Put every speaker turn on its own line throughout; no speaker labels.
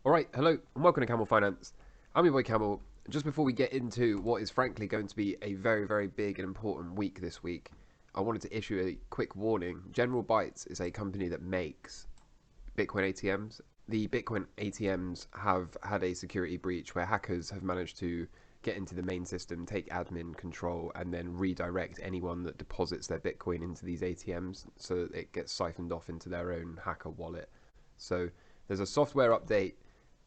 Alright, hello and welcome to Camel Finance. I'm your boy Camel. Just before we get into what is frankly going to be a very big and important week this week, I wanted to issue a quick warning. General Bytes is a company that makes Bitcoin ATMs. The Bitcoin ATMs have had a security breach where hackers have managed to get into the main system, take admin control, and then redirect anyone that deposits their Bitcoin into these ATMs so that it gets siphoned off into their own hacker wallet. So there's a software update,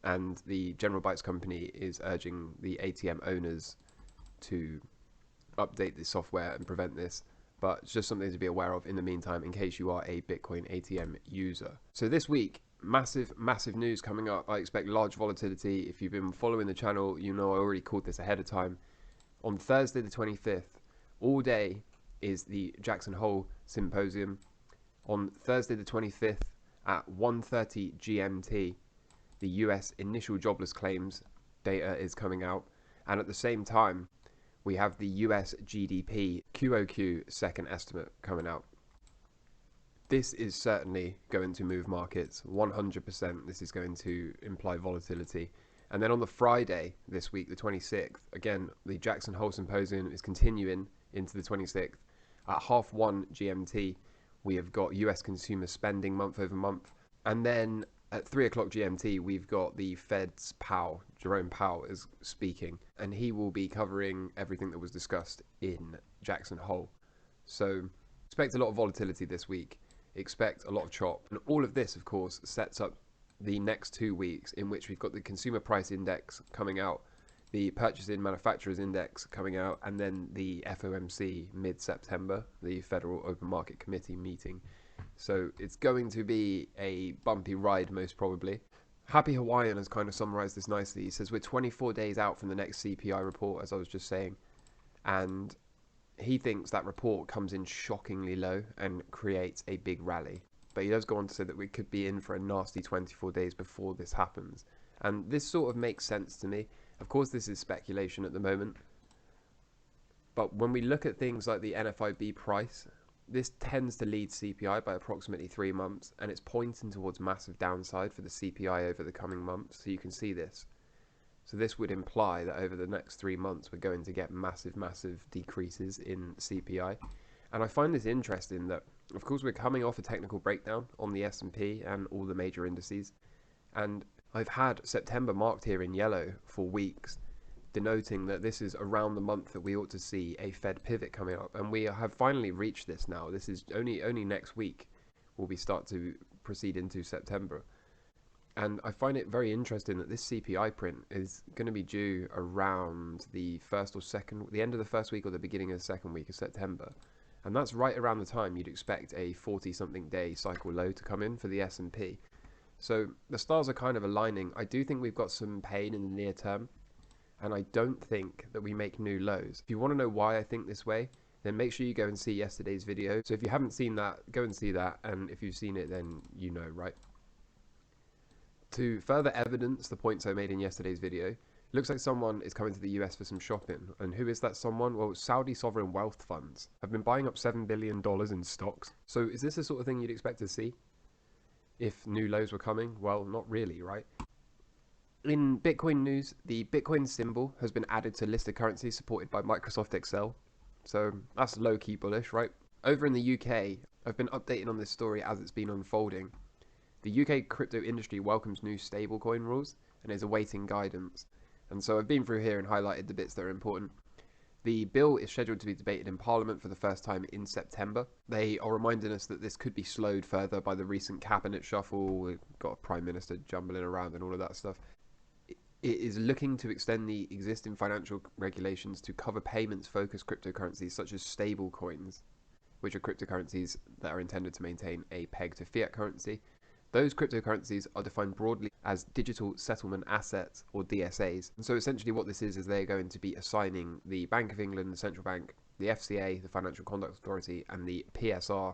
and the General Bytes company is urging the ATM owners to update the software and prevent this. But it's just something to be aware of in the meantime in case you are a Bitcoin ATM user. So this week, massive news coming up. I expect large volatility. If you've been following the channel, you know I already called this ahead of time. On Thursday the 25th, all day is the Jackson Hole Symposium. On Thursday the 25th at 1:30 GMT, the US initial jobless claims data is coming out, and at the same time we have the US GDP QOQ second estimate coming out. This is certainly going to move markets 100%. This is going to imply volatility. And then on the Friday this week, the 26th, again the Jackson Hole Symposium is continuing into the 26th. At 1:30 GMT we have got US consumer spending month over month, and then at 3 o'clock GMT, we've got the Fed's Powell, Jerome Powell, is speaking, and he will be covering everything that was discussed in Jackson Hole. So expect a lot of volatility this week, expect a lot of chop, and all of this, of course, sets up the next 2 weeks in which we've got the Consumer Price Index coming out, the Purchasing Manufacturers Index coming out, and then the FOMC mid-September, the Federal Open Market Committee meeting. So it's going to be a bumpy ride, most probably. Happy Hawaiian has kind of summarized this nicely. He says we're 24 days out from the next CPI report, as I was just saying, and he thinks that report comes in shockingly low and creates a big rally. But he does go on to say that we could be in for a nasty 24 days before this happens. And this sort of makes sense to me. Of course, this is speculation at the moment. But when we look at things like the NFIB price, this tends to lead CPI by approximately 3 months, and it's pointing towards massive downside for the CPI over the coming months, so you can see this. So this would imply that over the next 3 months we're going to get massive decreases in CPI. And I find this interesting that, of course, we're coming off a technical breakdown on the S&P and all the major indices, and I've had September marked here in yellow for weeks, denoting that this is around the month that we ought to see a Fed pivot coming up, and we have finally reached this now. This is only next week will we start to proceed into September. And I find it very interesting that this CPI print is going to be due around the end of the first week or the beginning of the second week of September. And that's right around the time you'd expect a 40-something day cycle low to come in for the S&P. So the stars are kind of aligning. I do think we've got some pain in the near term, and I don't think that we make new lows. If you want to know why I think this way, then make sure you go and see yesterday's video. So if you haven't seen that, go and see that, and if you've seen it, then you know, right? To further evidence the points I made in yesterday's video, looks like someone is coming to the US for some shopping. And who is that someone? Well, Saudi sovereign wealth funds have been buying up $7 billion in stocks. So is this the sort of thing you'd expect to see if new lows were coming? Well, not really, right? In Bitcoin news, the Bitcoin symbol has been added to listed currencies supported by Microsoft Excel. So that's low-key bullish, right? Over in the UK, I've been updating on this story as it's been unfolding. The UK crypto industry welcomes new stablecoin rules and is awaiting guidance. And so I've been through here and highlighted the bits that are important. The bill is scheduled to be debated in Parliament for the first time in September. They are reminding us that this could be slowed further by the recent cabinet shuffle. We've got a prime minister jumbling around and all of that stuff. It is looking to extend the existing financial regulations to cover payments-focused cryptocurrencies such as stablecoins, which are cryptocurrencies that are intended to maintain a peg to fiat currency. Those cryptocurrencies are defined broadly as digital settlement assets, or DSAs. And so essentially what this is they're going to be assigning the Bank of England, the central bank, the FCA, the Financial Conduct Authority, and the PSR,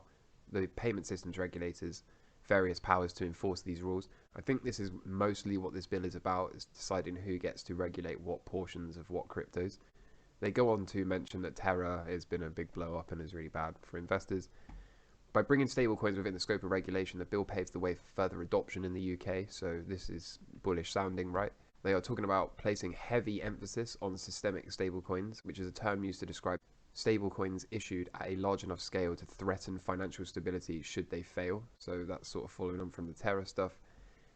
the payment systems regulators, various powers to enforce these rules. I think this is mostly what this bill is about, is deciding who gets to regulate what portions of what cryptos. They go on to mention that Terra has been a big blow up and is really bad for investors. By bringing stablecoins within the scope of regulation, the bill paves the way for further adoption in the UK, so this is bullish sounding, right? They are talking about placing heavy emphasis on systemic stablecoins, which is a term used to describe stablecoins issued at a large enough scale to threaten financial stability should they fail. So that's sort of following on from the Terra stuff.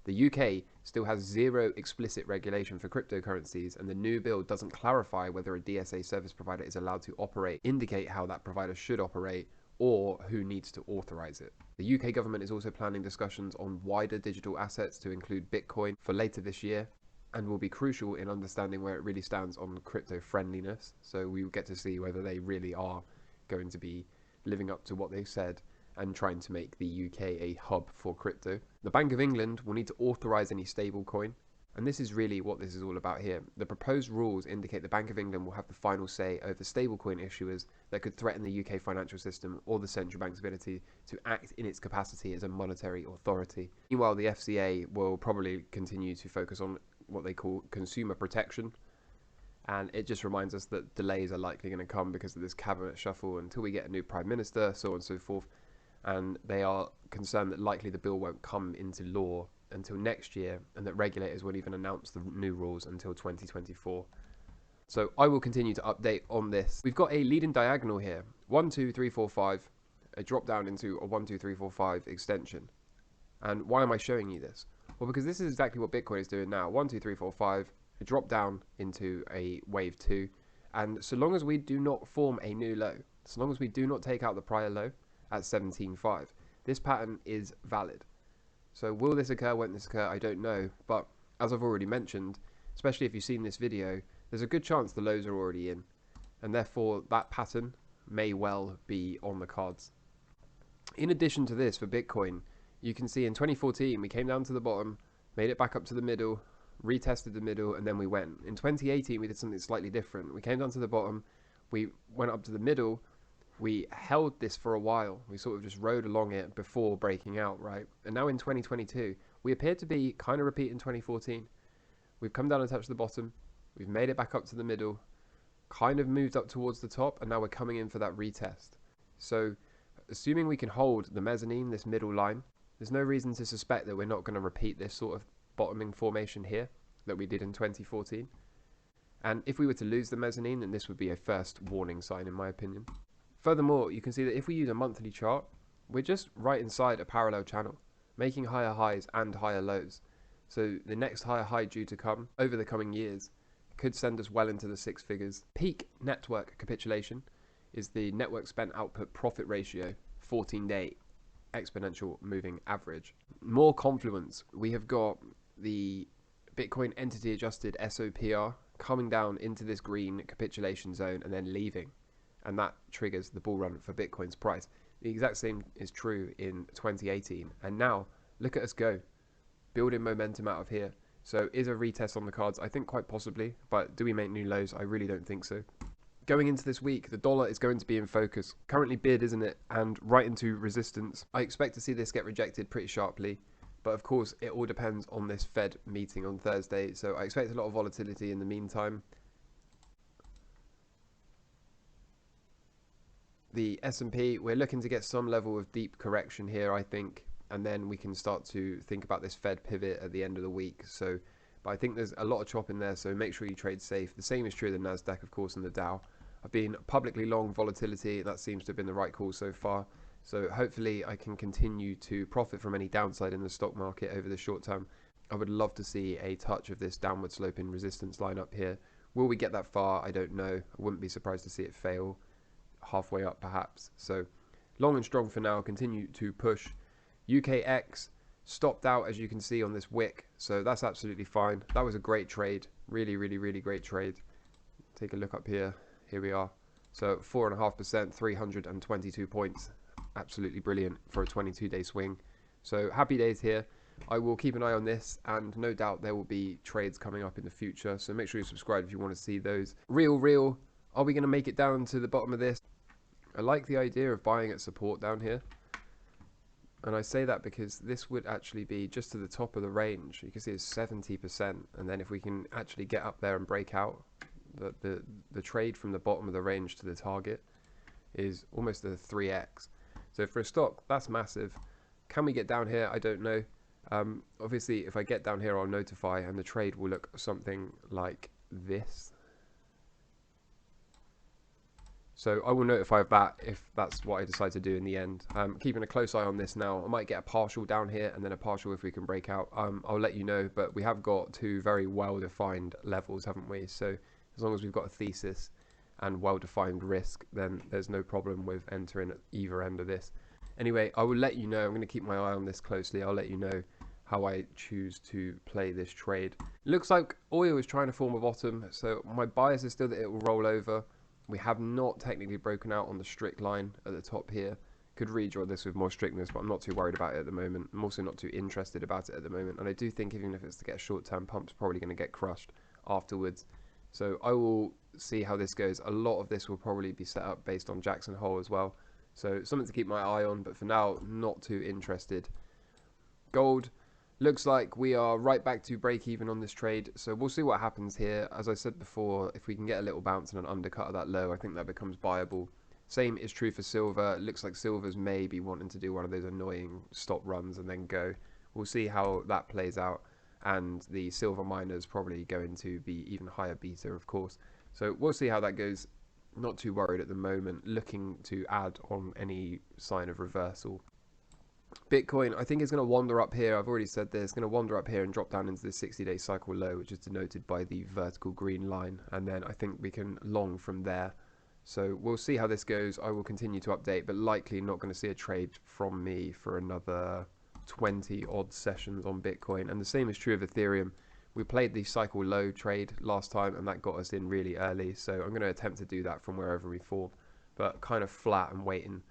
The UK still has zero explicit regulation for cryptocurrencies, and the new bill doesn't clarify whether a DSA service provider is allowed to operate, indicate how that provider should operate, or who needs to authorize it. The UK government is also planning discussions on wider digital assets to include Bitcoin for later this year, and will be crucial in understanding where it really stands on crypto friendliness. So we will get to see whether they really are going to be living up to what they said and trying to make the UK a hub for crypto. The Bank of England will need to authorize any stablecoin, and this is really what this is all about here. The proposed rules indicate the Bank of England will have the final say over stablecoin issuers that could threaten the UK financial system or the central bank's ability to act in its capacity as a monetary authority. Meanwhile, the FCA will probably continue to focus on what they call consumer protection, and it just reminds us that delays are likely going to come because of this cabinet shuffle until we get a new prime minister, so on and so forth. And they are concerned that likely the bill won't come into law until next year, and that regulators won't even announce the new rules until 2024. So I will continue to update on this. We've got a leading diagonal here, 1 2 3 4 5, a drop down into a 1 2 3 4 5 extension. And why am I showing you this? Well, because this is exactly what Bitcoin is doing now. 1 2 3 4 5, a drop down into a wave 2, and so long as we do not form a new low, so long as we do not take out the prior low at 17.5, this pattern is valid. So will this occur, won't this occur, I don't know, but as I've already mentioned, especially if you've seen this video, there's a good chance the lows are already in, and therefore that pattern may well be on the cards. In addition to this, for Bitcoin, you can see in 2014 we came down to the bottom, made it back up to the middle, retested the middle, and then we went. In 2018 we did something slightly different. We came down to the bottom, we went up to the middle, we held this for a while, we sort of just rode along it before breaking out, right? And now in 2022 we appear to be kind of repeating 2014. We've come down and touched the bottom, we've made it back up to the middle, kind of moved up towards the top, and now we're coming in for that retest. So assuming we can hold the mezzanine, this middle line, there's no reason to suspect that we're not going to repeat this sort of bottoming formation here that we did in 2014. And if we were to lose the mezzanine, then this would be a first warning sign in my opinion. Furthermore, you can see that if we use a monthly chart, we're just right inside a parallel channel, making higher highs and higher lows. So the next higher high due to come over the coming years could send us well into the six figures. Peak network capitulation is the network spent output profit ratio, 14-day exponential moving average. More confluence, we have got the Bitcoin entity adjusted SOPR coming down into this green capitulation zone and then leaving, and that triggers the bull run for Bitcoin's price. The exact same is true in 2018, and now look at us go, building momentum out of here. So is a retest on the cards? I think quite possibly, but do we make new lows? I really don't think so. Going into this week, the dollar is going to be in focus. Currently bid, isn't it? And right into resistance. I expect to see this get rejected pretty sharply, but of course it all depends on this Fed meeting on Thursday, so I expect a lot of volatility in the meantime. The S&P, we're looking to get some level of deep correction here, I think, and then we can start to think about this Fed pivot at the end of the week. So, but I think there's a lot of chop in there, so make sure you trade safe. The same is true of the Nasdaq, of course, and the Dow. I've been publicly long volatility. That seems to have been the right call so far. So hopefully I can continue to profit from any downside in the stock market over the short term. I would love to see a touch of this downward sloping resistance line up here. Will we get that far? I don't know. I wouldn't be surprised to see it fail halfway up perhaps. So long and strong for now, continue to push. UKX stopped out, as you can see, on this wick, so that's absolutely fine. That was a great trade, really great trade. Take a look up here. Here we are. So 4.5%, 322 points, absolutely brilliant for a 22-day swing. So happy days here. I will keep an eye on this, and no doubt there will be trades coming up in the future, so make sure you subscribe if you want to see those. Real, are we going to make it down to the bottom of this? I like the idea of buying at support down here, and I say that because this would actually be just to the top of the range. You can see it's 70%, and then if we can actually get up there and break out, the trade from the bottom of the range to the target is almost a 3x. So for a stock, that's massive. Can we get down here? I don't know. Obviously, if I get down here, I'll notify, and the trade will look something like this. So I will notify of that if that's what I decide to do in the end. Keeping a close eye on this now. I might get a partial down here and then a partial if we can break out. I'll let you know, but we have got two very well-defined levels, haven't we? So as long as we've got a thesis and well-defined risk, then there's no problem with entering at either end of this. Anyway, I will let you know. I'm going to keep my eye on this closely. I'll let you know how I choose to play this trade. It looks like oil is trying to form a bottom, so my bias is still that it will roll over. We have not technically broken out on the strict line at the top here. Could redraw this with more strictness, but I'm not too worried about it at the moment. I'm also not too interested about it at the moment. And I do think even if it's to get a short-term pump, it's probably going to get crushed afterwards. So I will see how this goes. A lot of this will probably be set up based on Jackson Hole as well. So something to keep my eye on, but for now, not too interested. Gold. Looks like we are right back to break even on this trade, so we'll see what happens here. As I said before, if we can get a little bounce and an undercut of that low, I think that becomes viable. Same is true for silver. It looks like silver's maybe wanting to do one of those annoying stop runs and then go. We'll see how that plays out, and the silver miner's probably going to be even higher beta, of course. So we'll see how that goes. Not too worried at the moment, looking to add on any sign of reversal. Bitcoin, I think, is going to wander up here. I've already said this. Going to wander up here and drop down into the 60-day cycle low, which is denoted by the vertical green line. And then I think we can long from there. So we'll see how this goes. I will continue to update, but likely not going to see a trade from me for another 20 odd sessions on Bitcoin. And the same is true of Ethereum. We played the cycle low trade last time, and that got us in really early. So I'm going to attempt to do that from wherever we form, but kind of flat and waiting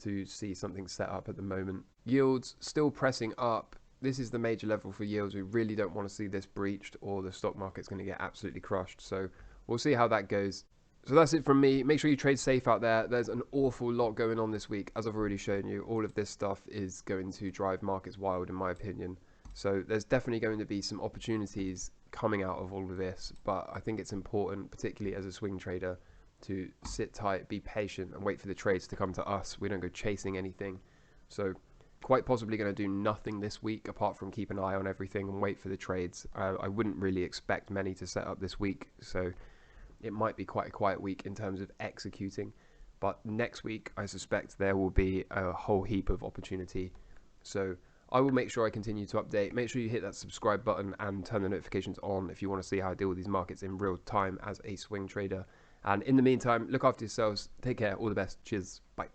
to see something set up at the moment. Yields still pressing up. This is the major level for yields. We really don't want to see this breached, or the stock market's going to get absolutely crushed. So we'll see how that goes. So that's it from me. Make sure you trade safe out there. There's an awful lot going on this week. As I've already shown you, all of this stuff is going to drive markets wild, in my opinion. So there's definitely going to be some opportunities coming out of all of this, but I think it's important, particularly as a swing trader, to sit tight, be patient, and wait for the trades to come to us. We don't go chasing anything. So quite possibly going to do nothing this week apart from keep an eye on everything and wait for the trades. I wouldn't really expect many to set up this week, so it might be quite a quiet week in terms of executing. But next week, I suspect there will be a whole heap of opportunity. So I will make sure I continue to update. Make sure you hit that subscribe button and turn the notifications on if you want to see how I deal with these markets in real time as a swing trader. And in the meantime, look after yourselves. Take care. All the best. Cheers. Bye.